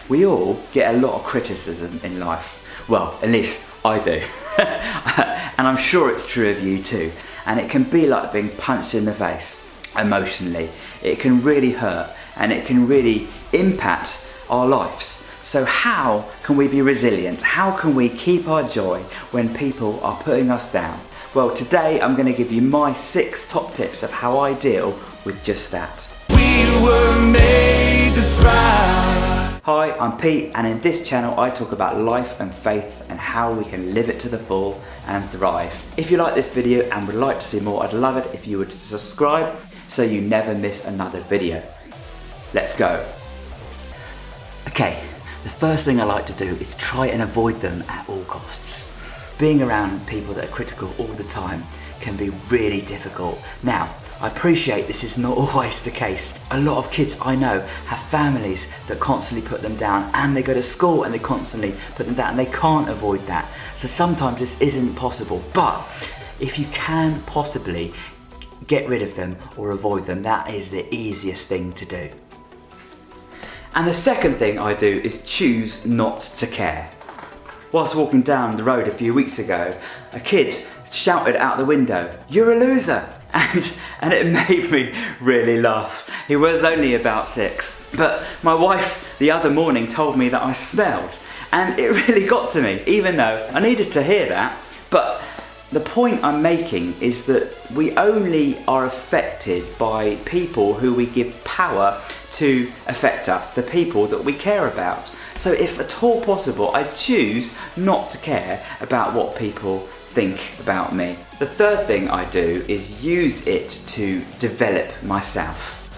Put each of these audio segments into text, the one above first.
We all get a lot of criticism in life. Well, at least I do. And I'm sure it's true of you too. And it can be like being punched in the face emotionally. It can really hurt and it can really impact our lives. So how can we be resilient? How can we keep our joy when people are putting us down? Well, today I'm going to give you my 6 top tips of how I deal with just that. We were made to thrive. Hi, I'm Pete, and in this channel I talk about life and faith and how we can live it to the full and thrive. If you like this video and would like to see more, I'd love it if you would subscribe so you never miss another video. Let's go. Okay, the first thing I like to do is try and avoid them at all costs. Being around people that are critical all the time can be really difficult. Now, I appreciate this is not always the case. A lot of kids I know have families that constantly put them down, and they go to school and they constantly put them down, and they can't avoid that. So sometimes this isn't possible, but if you can possibly get rid of them or avoid them, that is the easiest thing to do. And the second thing I do is choose not to care. Whilst walking down the road a few weeks ago, a kid shouted out the window, "You're a loser!" And it made me really laugh. He was only about 6. But my wife the other morning told me that I smelled, and it really got to me, even though I needed to hear that. But the point I'm making is that we only are affected by people who we give power to affect us, the people that we care about. So if at all possible, I choose not to care about what people think about me. The third thing I do is use it to develop myself.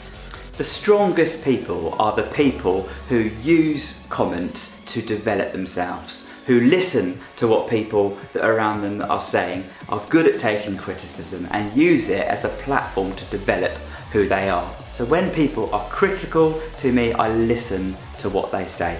The strongest people are the people who use comments to develop themselves, who listen to what people that are around them are saying, are good at taking criticism and use it as a platform to develop who they are. So when people are critical to me, I listen to what they say.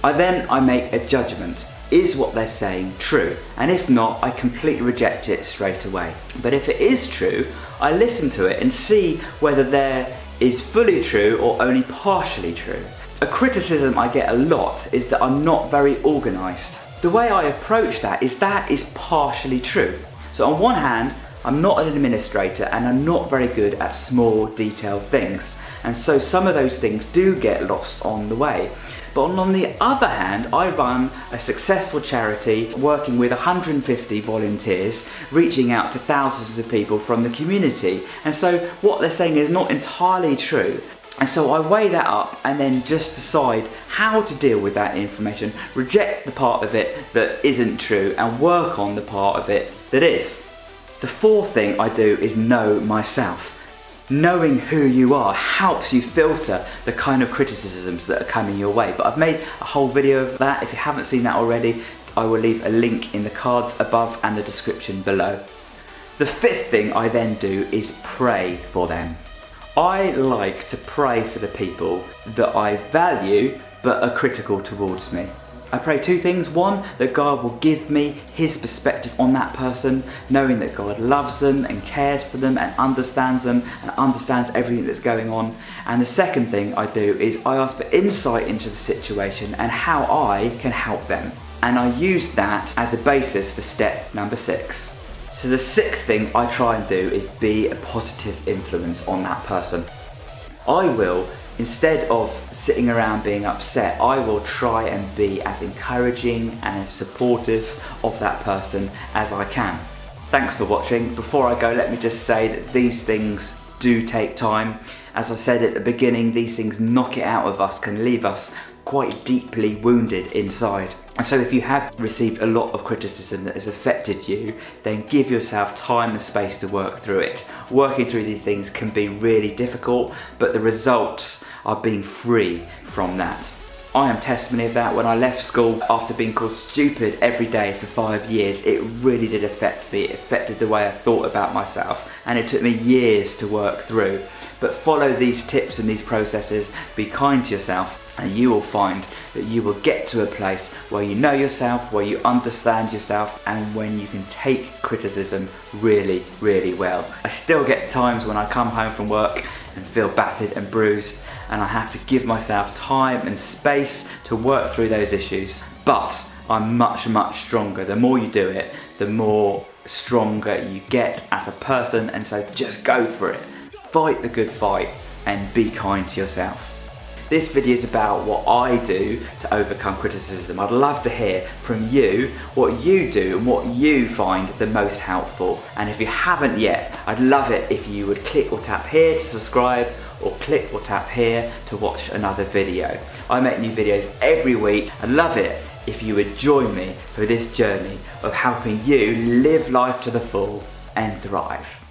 I make a judgment. Is what they're saying true? And if not, I completely reject it straight away. But if it is true, I listen to it and see whether there is fully true or only partially true. A criticism I get a lot is that I'm not very organised. The way I approach that is partially true. So on one hand, I'm not an administrator and I'm not very good at small detailed things. And so some of those things do get lost on the way. But on the other hand, I run a successful charity working with 150 volunteers, reaching out to thousands of people from the community. And so what they're saying is not entirely true. And so I weigh that up and then just decide how to deal with that information, reject the part of it that isn't true and work on the part of it that is. The fourth thing I do is know myself. Knowing who you are helps you filter the kind of criticisms that are coming your way. But I've made a whole video of that. If you haven't seen that already, I will leave a link in the cards above and the description below. The fifth thing I then do is pray for them. I like to pray for the people that I value but are critical towards me. I pray 2 things. One, that God will give me His perspective on that person, knowing that God loves them and cares for them and understands everything that's going on. And the second thing I do is I ask for insight into the situation and how I can help them. And I use that as a basis for step number 6. So the 6th thing I try and do is be a positive influence on that person. I will, instead of sitting around being upset, I will try and be as encouraging and as supportive of that person as I can. Thanks for watching. Before I go, let me just say that these things do take time. As I said at the beginning, these things knock it out of us, can leave us quite deeply wounded inside. And so if you have received a lot of criticism that has affected you, then give yourself time and space to work through it. Working through these things can be really difficult, but the results are being free from that. I am testimony of that. When I left school after being called stupid every day for 5 years, it really did affect me. It affected the way I thought about myself, and it took me years to work through. But follow these tips and these processes, be kind to yourself, and you will find that you will get to a place where you know yourself, where you understand yourself, and when you can take criticism really, really well. I still get times when I come home from work and feel battered and bruised, and I have to give myself time and space to work through those issues. But I'm much, much stronger. The more you do it, the more stronger you get as a person, and so just go for it. Fight the good fight and be kind to yourself. This video is about what I do to overcome criticism. I'd love to hear from you what you do and what you find the most helpful. And if you haven't yet, I'd love it if you would click or tap here to subscribe, or click or tap here to watch another video. I make new videos every week. I'd love it if you would join me for this journey of helping you live life to the full and thrive.